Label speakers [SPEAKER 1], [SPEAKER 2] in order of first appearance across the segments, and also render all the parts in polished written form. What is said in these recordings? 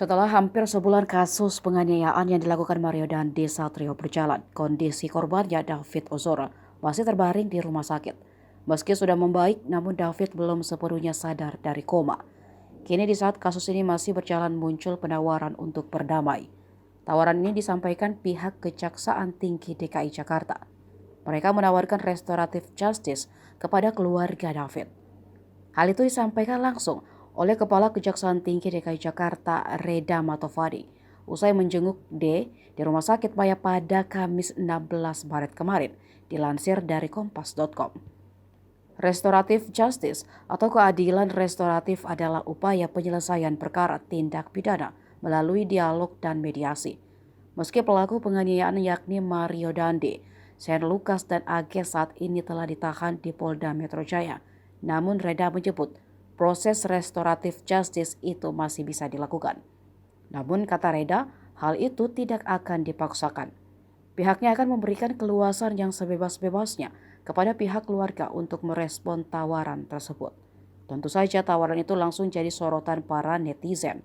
[SPEAKER 1] Setelah hampir sebulan kasus penganiayaan yang dilakukan Mario Dandi Satrio berjalan, kondisi korbannya David Ozora masih terbaring di rumah sakit. Meski sudah membaik, namun David belum sepenuhnya sadar dari koma. Kini di saat kasus ini masih berjalan muncul penawaran untuk berdamai. Tawaran ini disampaikan pihak Kejaksaan Tinggi DKI Jakarta. Mereka menawarkan restoratif justice kepada keluarga David. Hal itu disampaikan langsung oleh Kepala Kejaksaan Tinggi DKI Jakarta Reda Matovadi usai menjenguk D di Rumah Sakit Maya pada Kamis 16 Maret kemarin, dilansir dari kompas.com. Restoratif justice atau keadilan restoratif adalah upaya penyelesaian perkara tindak pidana melalui dialog dan mediasi. Meski pelaku penganiayaan yakni Mario Dandi, Shane Lucas dan AG saat ini telah ditahan di Polda Metro Jaya, namun Reda menyebut proses restoratif justice itu masih bisa dilakukan. Namun kata Reda, hal itu tidak akan dipaksakan. Pihaknya akan memberikan keluasan yang sebebas-bebasnya kepada pihak keluarga untuk merespon tawaran tersebut. Tentu saja tawaran itu langsung jadi sorotan para netizen.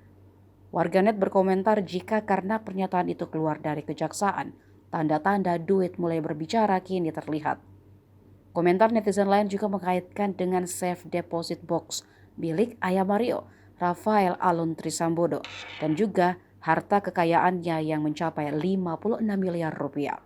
[SPEAKER 1] Warganet berkomentar jika karena pernyataan itu keluar dari kejaksaan, tanda-tanda duit mulai berbicara kini terlihat. Komentar netizen lain juga mengaitkan dengan safe deposit box milik ayah Mario, Rafael Alun Trisambodo, dan juga harta kekayaannya yang mencapai 56 miliar rupiah.